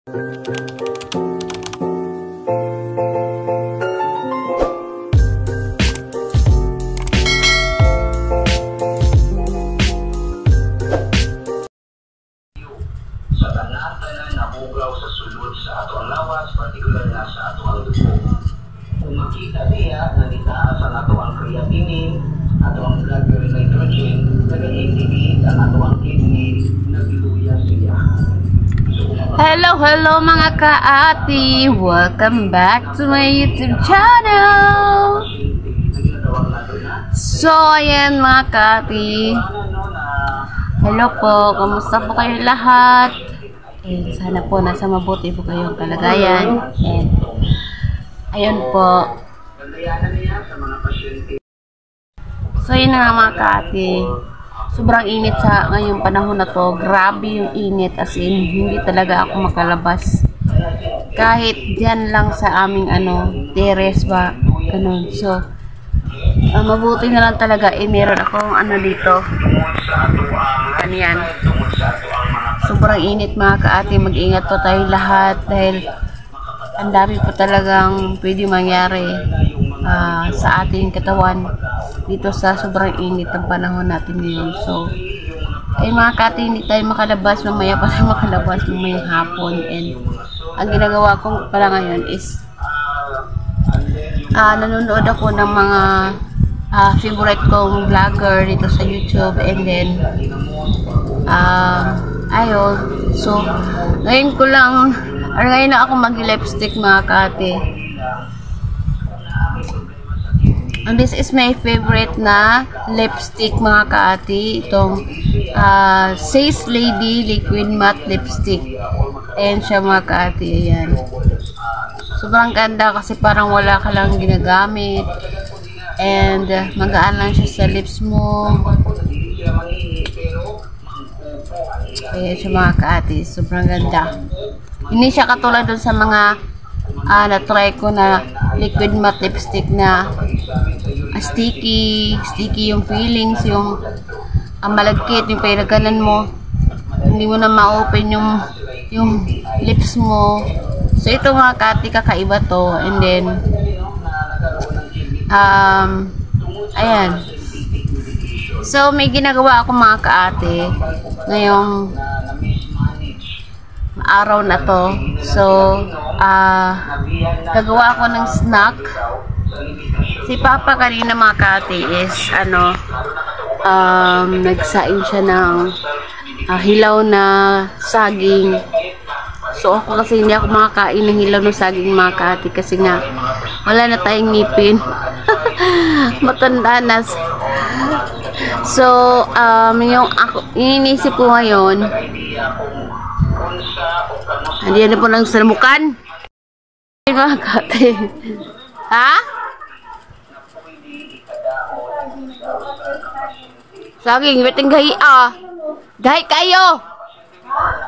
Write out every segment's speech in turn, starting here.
Sa sulod sa ato ang lawas, partikular na sa ato ang dugo. Kung makita niya na nitaas ang ato ang creatinine, ato ang blood nitrogen, nag-activate ang ato ang kidney, nagluya siya. Hello mga ka-ati! Welcome back to my YouTube channel! So, ayan mga ka-ati. Hello po, kamusta po kayo lahat? Sana po nasa mabuti po kayong kalagayan. And ayun po. So yun na nga mga ka-ati. Sobrang init sa ngayong panahon na to. Grabe yung init, as in hindi talaga ako makalabas. Kahit dyan lang sa aming terrace ba, ganun. So mabuti na lang talaga meron akong dito. Ano yan? Sobrang init mga ka-ati, mag-ingat po tayo lahat dahil ang dami po talagang pwede mangyari sa ating katawan dito sa sobrang init ng panahon natin ngayon. So, ay mga ka-ati, hindi tayo makalabas, mamaya pa tayo makalabas mamayang hapon. And ang ginagawa ko pala ngayon is nanonood ako ng mga favorite kong vlogger dito sa YouTube, and then ayun, so ngayon na ako mag-lipstick mga ka-ati. And this is my favorite na lipstick mga ka-ati, itong Says Lady Liquid Matte Lipstick. Ayan siya mga ka-ati, ayan. Sobrang ganda kasi parang wala ka lang ginagamit, and magaan lang siya sa lips mo. Ayan siya mga ka-ati, sobrang ganda. Hindi siya katulad dun sa mga na-try ko na liquid matte lipstick na sticky yung feelings, yung malagkit, yung pinaganan mo, hindi mo na ma-open yung lips mo. So ito mga ka-ati, kakaiba to. And then ayan. So, may ginagawa ako mga ka-ate ngayong araw na to. So, gagawa ako ng snack. Si Papa kanina mga ka-ate is, nagsaing siya ng hilaw na saging. So, ako kasi hindi ako makakain ng hilaw ng saging mga ka-ate kasi nga, wala na tayong ngipin. Matanda na. So, yung inisip ko ngayon, hindi na po nang salamukan. Mga ka-ate. Ha? Saging, beting gahi Gahi kayo!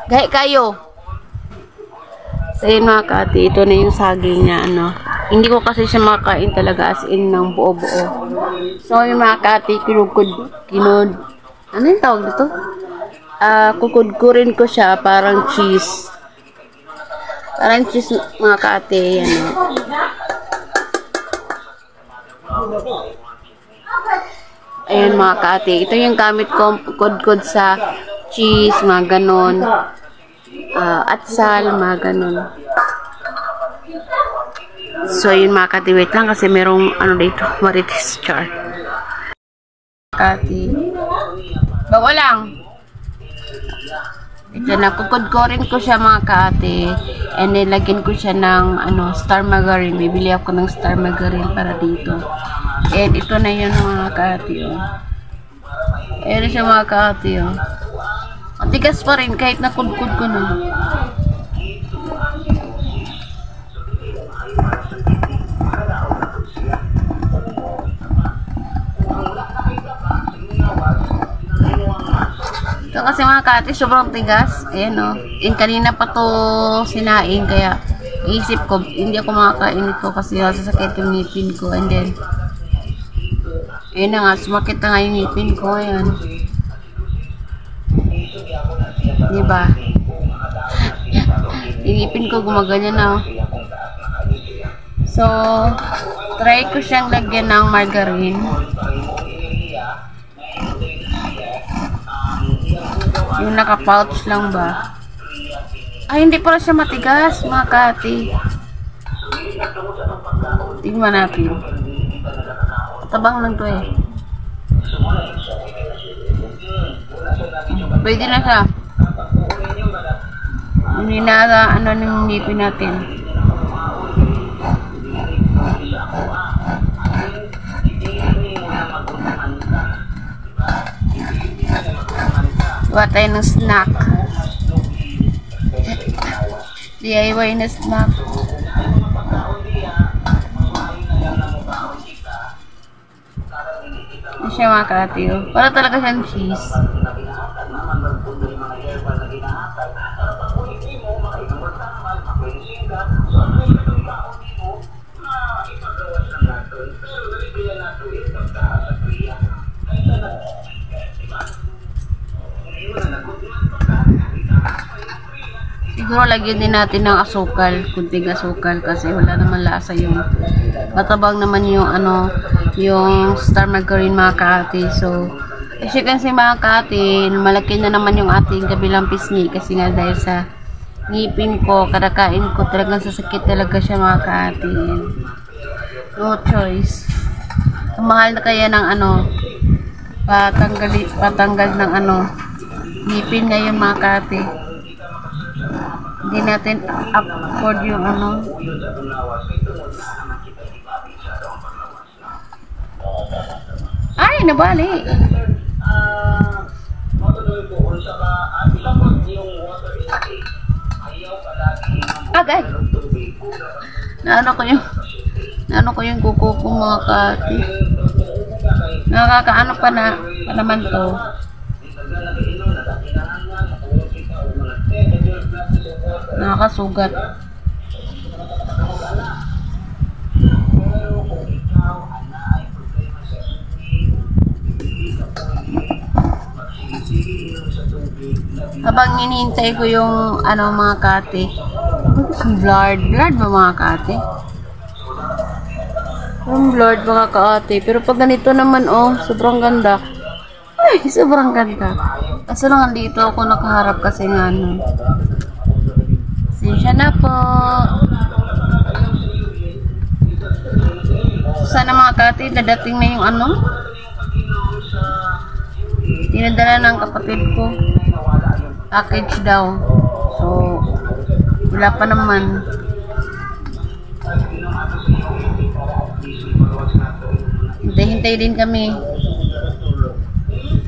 Gahi kayo! So, yun mga ka-ate, ito na yung saging niya, Hindi ko kasi siya makain talaga as in ng buo-buo. So, yung mga ka-ate, ano yung tawag dito? Kukudkurin ko siya, parang cheese. Parang cheese mga ka-ate, Ayan mga ka-ate, ito yung gamit ko, kudkud sa cheese, mga ganon. Atsal, mga ganon. So, yun mga ka-ate, wait lang kasi merong dito, marites char. Ka-ate. Bawa lang. Ito na, kukudkurin ko siya mga ka-ate. And then, lagyan ko siya ng, star margarine. Bibili ako ng star margarine para dito. And ito na yun mga ka-ate, Ayan siya mga ka-ate, Matigas pa rin kahit nakudkud ko na. Ito kasi mga ka-ate, sobrang tigas. Ayan yung kanina pa to sinaing, kaya isip ko, hindi ako makakain ito kasi sasakit yung ngipin ko. And then, ayun na nga, sumakit na nga yung ngipin ko. Ayan. Diba? Ingipin ko gumaganyan na. So, try ko siyang lagyan ng margarine. Yung naka-pouch lang ba? Ay, hindi pala siya matigas, mga kati. Tingnan natin. Tabang lang to eh. Pwede na siya. Hindi na ano nang ngipin natin. Gawa tayo ng snack. DIY na snack. Ano siya mga katiyo? Para talaga siyang cheese. Siguro lagyan din natin ng asukal, kunting asukal kasi wala naman lasa yung matabang naman yung ano, yung star margarine mga kaati. So, as you can see mga kaati, malaki na naman yung ating kabilang pisngi kasi nga dahil sa ngipin ko, kadakain ko, talagang sasakit talaga siya mga kaati. No choice. Ang mahal na kaya ng ano, patanggal ng ano, ngipin ngayon mga kaati. Hindi natin afford yung ano. Ay, nabali. Agay. Naano ko yung kuko ko mga kati. Nakakaano pa naman to. Nakakasugat. Habang hinihintay ko yung ano mga kate. Blurred ba mga kate? Yung blurred mga kate. Pero pag ganito naman oh, sobrang ganda. Ay, sobrang ganda. Kaso lang dito ako nakaharap kasi nga ano. Sinsya na po. Sana mga kate, dadating na yung ano. Tinadala ng kapatid ko. Package daw. So, wala pa naman. Hintay-hintay din kami.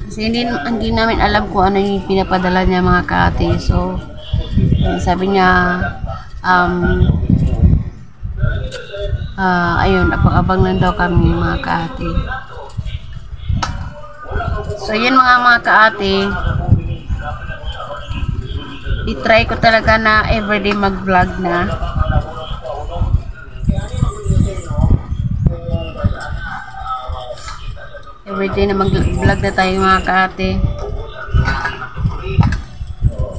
Kasi hindi namin alam kung ano yung pinapadala niya mga kate. So, sabi niya, ayun, abang-abang lang daw kami mga kaate. So, yun mga kaate. I-try ko talaga na everyday mag-vlog na. Everyday na mag-vlog na tayo mga kaate.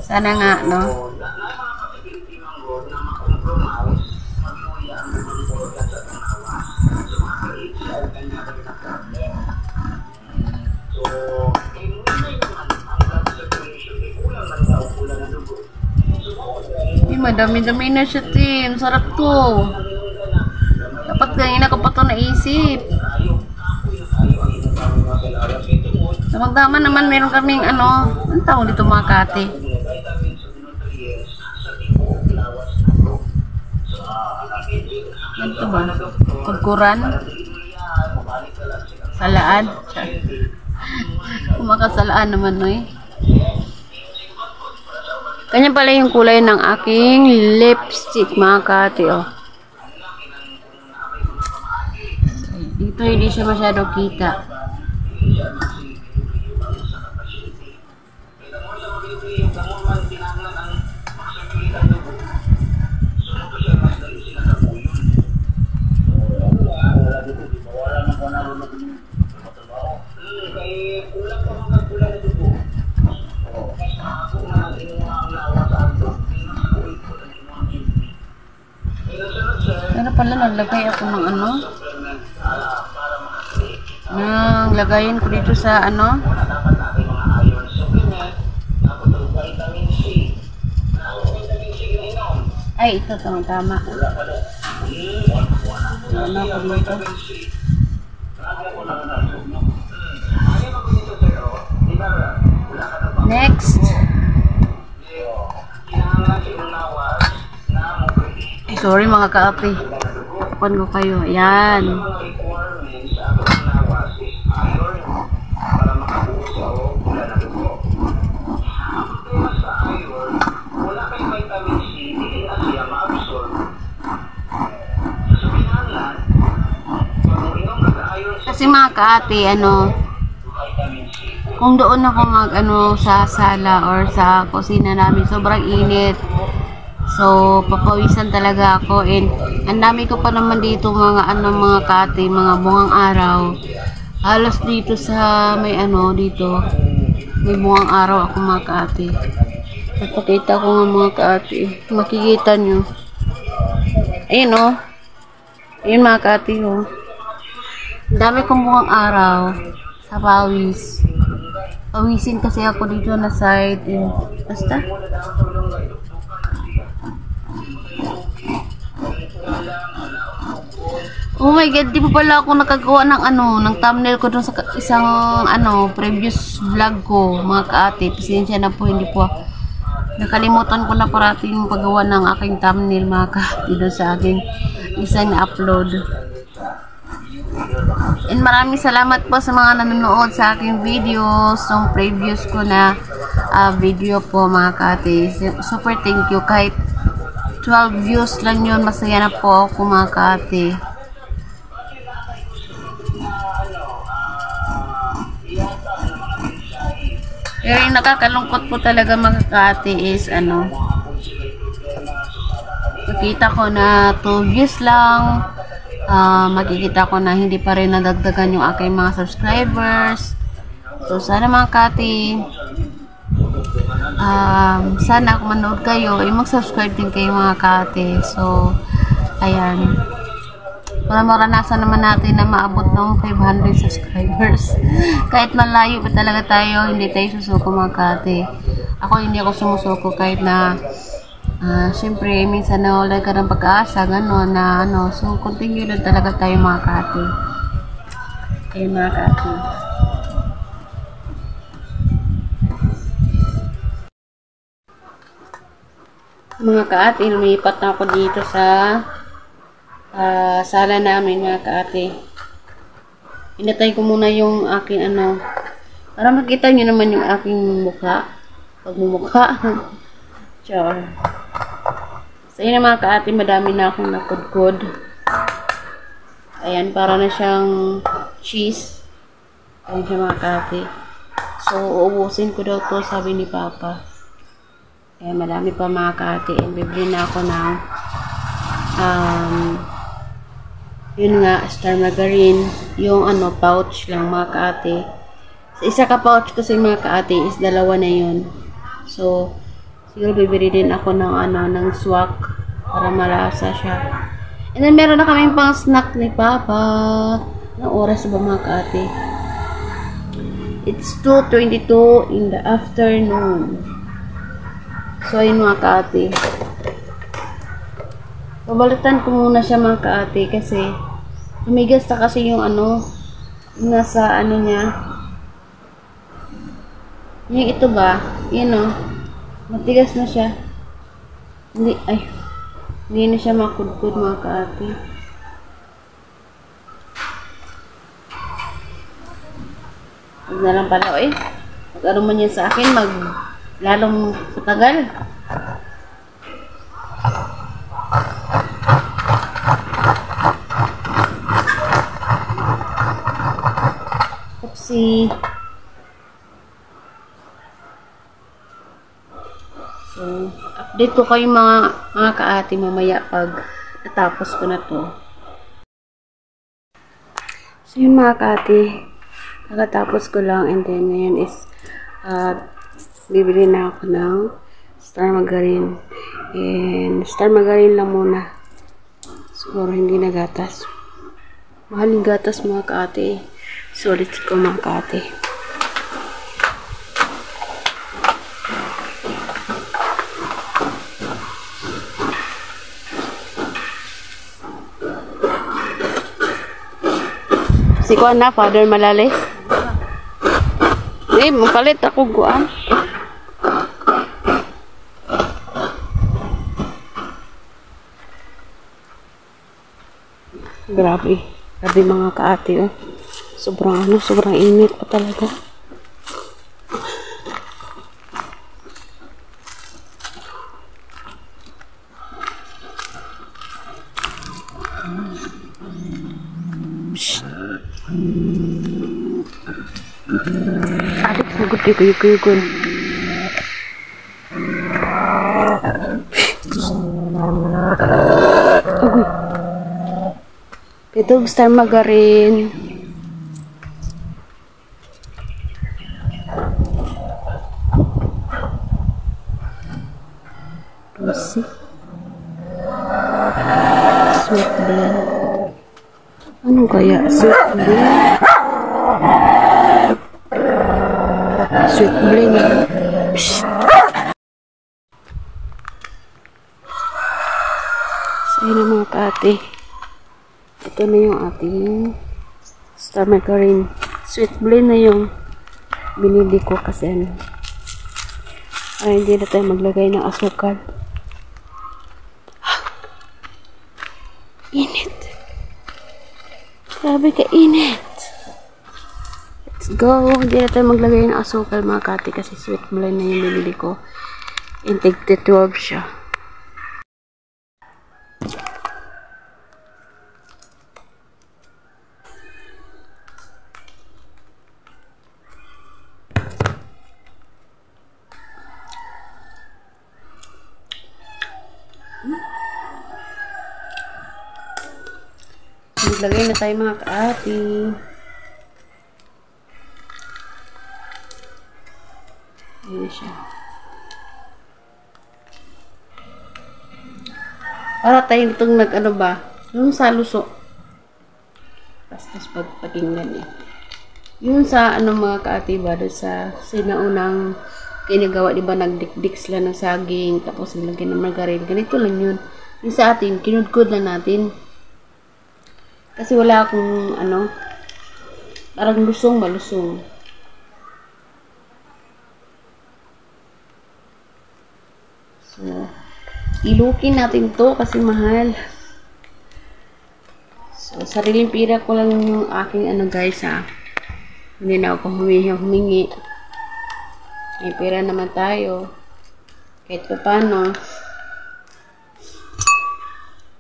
Sana nga, no? Madami-dami na siya, Tim. Sarap to. Dapat ganyan ko pa to naisip. Sa Magdama naman, meron kaming ano, ang tawag dito mga kate. Ano ba? Pagkuran? Salaan? Kumakasalaan naman, no eh. Kanya pala yung kulay ng aking lipstick, mga kate, oh. Dito hindi siya masyado kita. pala, naglagay ako ng ano. Lagayin ko dito sa ano. Ay, ito tama. Ano ako dito? Next. Sorry mga kaapi. Tapan ko kayo. Ayan. Kasi mga kaati, ano, kung doon ako sa sala or sa kusina namin, sobrang init. So, papawisan talaga ako. And, ang dami ko pa naman dito mga kaati, mga bungang araw. Halos dito sa, may dito, may bungang araw ako mga kaati. Napakita ko nga mga kaati. Makikita nyo. Ayun o. Ayun mga kaati o. Ang dami kong bungang araw sa pawis. Pawisin kasi ako dito na side. And, basta. Oh my god, di pa pala ako nakagawa ng ng thumbnail ko dun sa isang previous vlog ko, mga kaati. Pasensya na po, hindi po. Nakalimutan ko na parati yung paggawa ng aking thumbnail, mga kaati, dun sa aking isang na-upload. And maraming salamat po sa mga nanonood sa aking videos, yung previous ko na video po, mga kaati. Super thank you. Kahit 12 views lang yun, masaya na po ako, mga kaati. Pero yung nakakalungkot po talaga, mga kaati, is makita ko na 2 views lang. Makikita ko na hindi pa rin nadagdagan yung aking mga subscribers. So sana mga kati, sana kung manood kayo, mag-subscribe din kayo mga kati. So ayan, maranasan naman natin na maabot ng 500 subscribers. Kahit malayo pa talaga tayo, hindi tayo susuko mga kati. Ako hindi ako sumusuko kahit na siyempre, minsan nawala ka ng pag-asa, gano'n na so, continue lang talaga tayo mga kati. Okay, mga kati. Mga kati, lumipat na ako dito sa sala namin, mga kati. Inatay ko muna yung aking para makita nyo naman yung aking mukha. Pagmumukha. Char. So, yun mga kaati, madami na akong nakudkod. Ayan, para na siyang cheese. Ayan siya mga kaati. So, uubusin ko daw to, sabi ni Papa. Ayan, madami pa mga kaati. And bibili na ako ng yun nga, star margarine. Yung pouch lang mga kaati. Sa isa ka pouch kasi mga kaati is dalawa na yun. So, siguro bibili din ako ng swak para malasa siya. And then meron na kaming pang snack ni Papa. Anong oras ba mga kaati? It's 2:22 in the afternoon. So ayun mga kaati. Babalitan ko muna siya mga kaati kasi tumigas na kasi yung nasa niya. Yung ito ba? Yun matigas na siya. Hindi na siya makudkod mga kaati. Huwag na lang pala, mag-ano man yan sa akin, lalong sa tagal. Oopsie. So, update ko kayo mga kaati mamaya pag natapos ko na to. So, yun mga kaati, nakatapos ko lang and then ngayon is bibili na ako ng star margarine. And star margarine lang muna. So, Siguro hindi na gatas. Mahal yung gatas mga kaate. Solid ko mga kaate. Si Kuan na, Father Malalis. Mapalit ako guan. Grabe. Grabe mga kaate, oh. Sobrang init pa talaga. Adik sagot yuk-yuk-yukun. Agoy. Ito star margarine. Let's see. Sweet blend. Ano kaya? Sweet blend. Sweet blend. Sa'yo na mga kaate. Ito na yung ating star margarine. Sweet blend na yung binili ko kasi ano. Ay, hindi na tayo maglagay ng asukal. Init. Grabe ka init. Let's go. Hindi na tayo maglagay ng asukal mga kati kasi sweet blend na yung binili ko. Intake 12 siya. Maglagay na tayo mga kaati. Ayan siya. Para tayo itong nag-ano ba? Yung sa luso. Tapos pagpakinggan eh. Yung sa ano mga kaati ba? Doon sa sinaunang kinagawa, diba? Nagdikdik sila ng saging. Tapos nilagyan ng margarine. Ganito lang yun. Yung sa atin, kinudkod lang natin. Kasi wala akong, ano, parang lusong malusong. So, ilukin natin to kasi mahal. So, sariling pira ko lang yung aking, ano guys, ha. Hindi na ako humingi. May pira naman tayo. Kahit pa paano.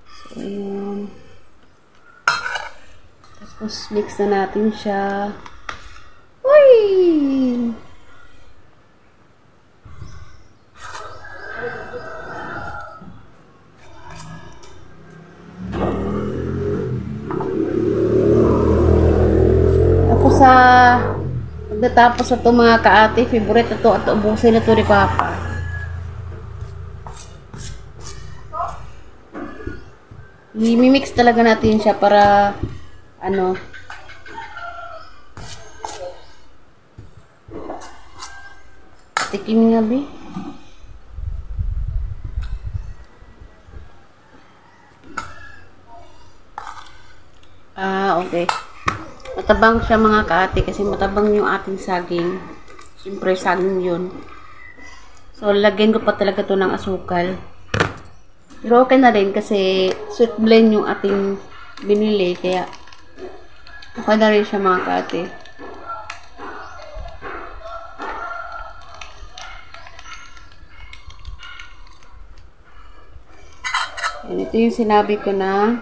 So, ayan. Tapos, mix na natin siya. Uy! Tapos, pagkatapos ito mga kaate, favorite ito at ubusin na ito ni Papa. I-mix talaga natin siya para ano, tikim nga bi. Okay. Matabang siya mga kaate kasi matabang yung ating saging. Siyempre saging yun. So, lagyan ko pa talaga to ng asukal. Pero okay na rin kasi sweet blend yung ating binili. Kaya okay na rin siya mga kaate. Yan, ito yung sinabi ko na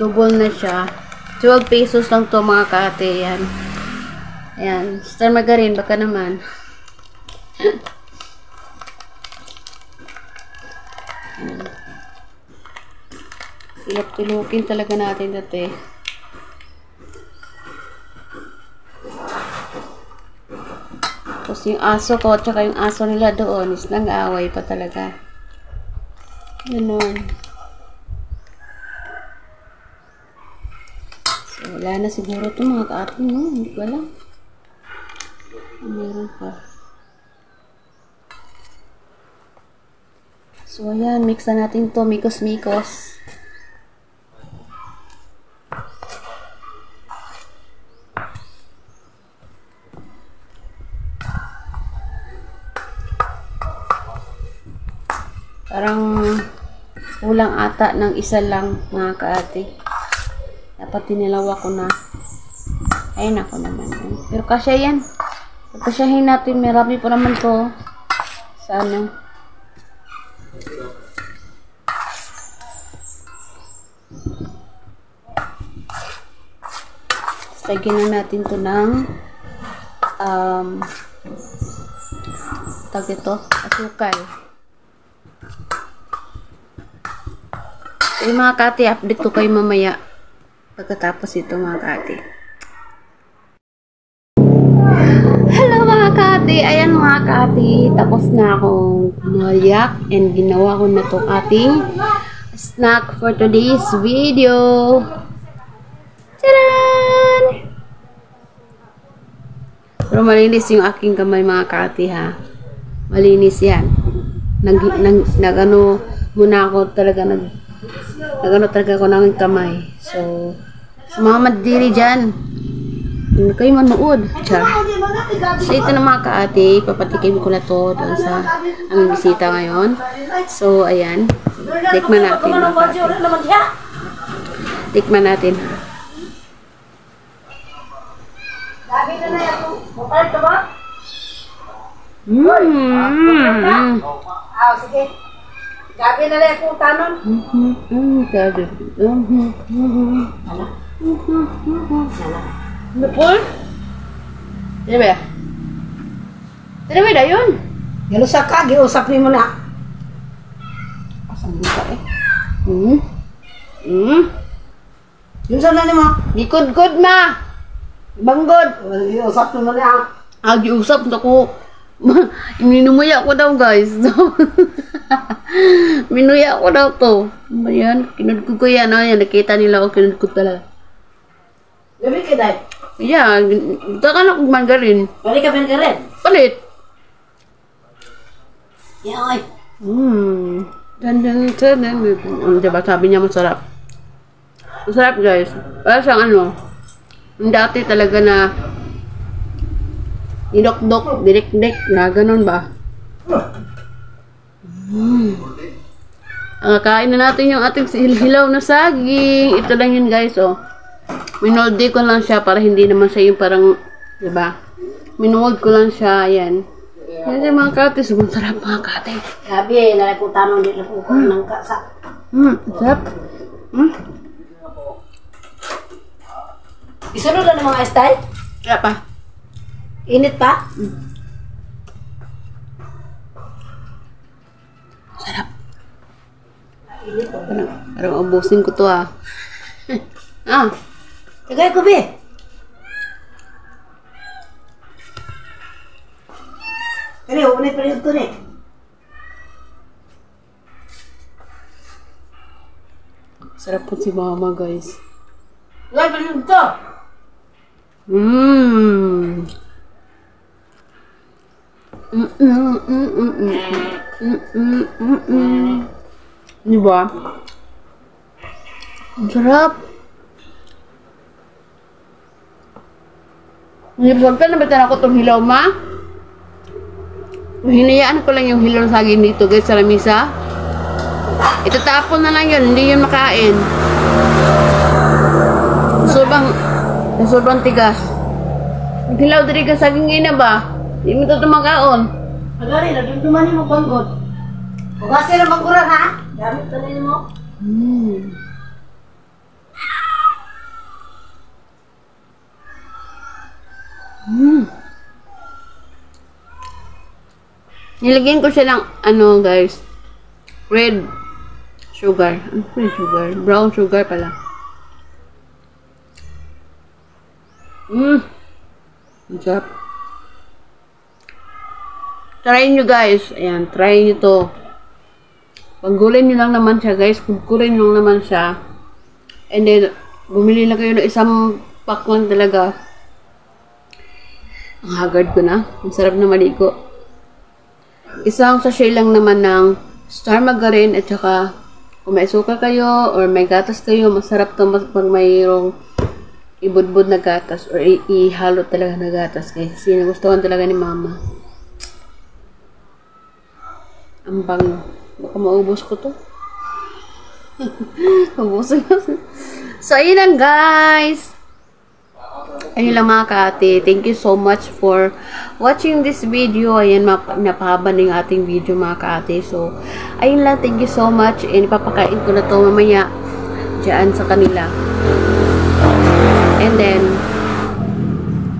double na siya. 12 pesos lang to mga kaate. Yan. Ayan. Star margarine, baka naman. Ilap-ilukin talaga natin dati. Tapos yung aso ko, tsaka yung aso nila doon is nang-aaway pa talaga. Ganun. Wala na siguro ito mga ka-ate, no? Hindi ko alam. Meron pa. So, ayan. Mix na natin to. Mikos-mikos. Parang kulang ata ng isa lang mga ka-ate. Dapat tinilawa ko na. Ayun ako naman. Pero kasya yan. Pagkasyahin natin, marami po naman to. Sa ano. Lagyan na natin to ng tag ito, asukal. So, mga kati, update ko kayo mamaya pagkatapos ito mga kati. Hello mga kati! Ayan mga kati, tapos na akong gumayak and ginawa ko na itong ating snack for today's video. Tadaan! Pero malinis yung aking kamay mga kati ha. Malinis yan. Nag-ano muna ako talaga nag-ano talaga ako ng kamay. So, sa mga madiri dyan, hindi kayo manood. Char. So, ito na mga kaate, papatikim ko na to doon sa aming bisita ngayon. So, ayan. Tikman natin mga kaate. Tikman natin. Sige. Gabi na lang akong tanon. Napol? Tira ba? Tira ba da yun? Gilusak ka, giusap ni mo na. Asan mo ka eh? Yun saan na ni mo? Gikod-kod ma! Banggod! Giusap ni mo na. Giusap na ko. Minumuya ko daw guys. Minuya ko daw to. Ayan, kinudkod ko yan. Ayan, nakita nila ako kinudkod talaga. Gabi ka dahil? Yeah, taka na kong mangarin. Balik ka ba ka rin? Palit. Yan ay. Diba sabi niya masarap. Masarap guys. Para siyang ano, yung dati talaga na idok-dok, direk-dek, na ganun ba? Kain na natin yung ating hilaw na saging. Ito lang yun guys, oh. Minolde ko lang siya para hindi naman siya yung parang, diba? Minold ko lang siya, ayan. Kasi mga kate, sobrang sarap mga kate. Gabi, lalay po tanong dito po ko ng kasa. Sarap. Isunod na ng mga style? Kaya pa. Init pa? Sarap. Parang ubusin ko to ah. Tagay ko be. Kani, huwag na pa rin ito ni. Sarap po si mama guys. Huwag pa rin ito. Diba? Ang sarap. Huwag ka nabatan ako itong hilaw ma. Hinayaan ko lang yung hilaw sa saging dito guys sa lamisa. Itatapon na lang yun, hindi yun makain. Sobrang tigas. Ang hilaw diri ka saging ina ba? Hindi mo ito makaon. Agari, nadunduman mo banggod. Huwag na bangguran ha? Gamit na rin mo. Nilagyan ko siya ng ano guys, red sugar. Ano red sugar? Brown sugar pala. Ang sarap. Try nyo guys. Ayan, try nyo to. Paggulin nyo lang naman siya guys. Kukurin nyo lang naman siya. And then, bumili lang kayo ng isang Pak lang talaga. Ang haggard ko na. Ang sarap na maligo. Isang sachet lang naman ng Star Margarine at saka kung may suka kayo or may gatas kayo, masarap to pag mayroong ibudbud na gatas or ihalo talaga na gatas guys. Sinagustuhan talaga ni mama. Ang bango. Baka maubos ko to. Ubusin ko. So, ayun lang guys. Ayun lang mga ka-ate. Thank you so much for watching this video. Ayan, napahaba na yung ating video mga ka-ate. So, ayun lang. Thank you so much. And ipapakain ko na to mamaya dyan sa kanila. And then,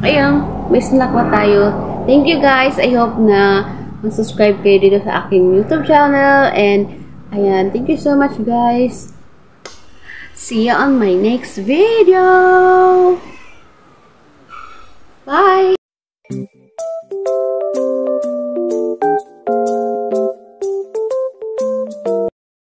ayun, may snack na tayo. Thank you guys. I hope na mag-subscribe kayo dito sa aking YouTube channel. And, ayan, thank you so much guys. See you on my next video.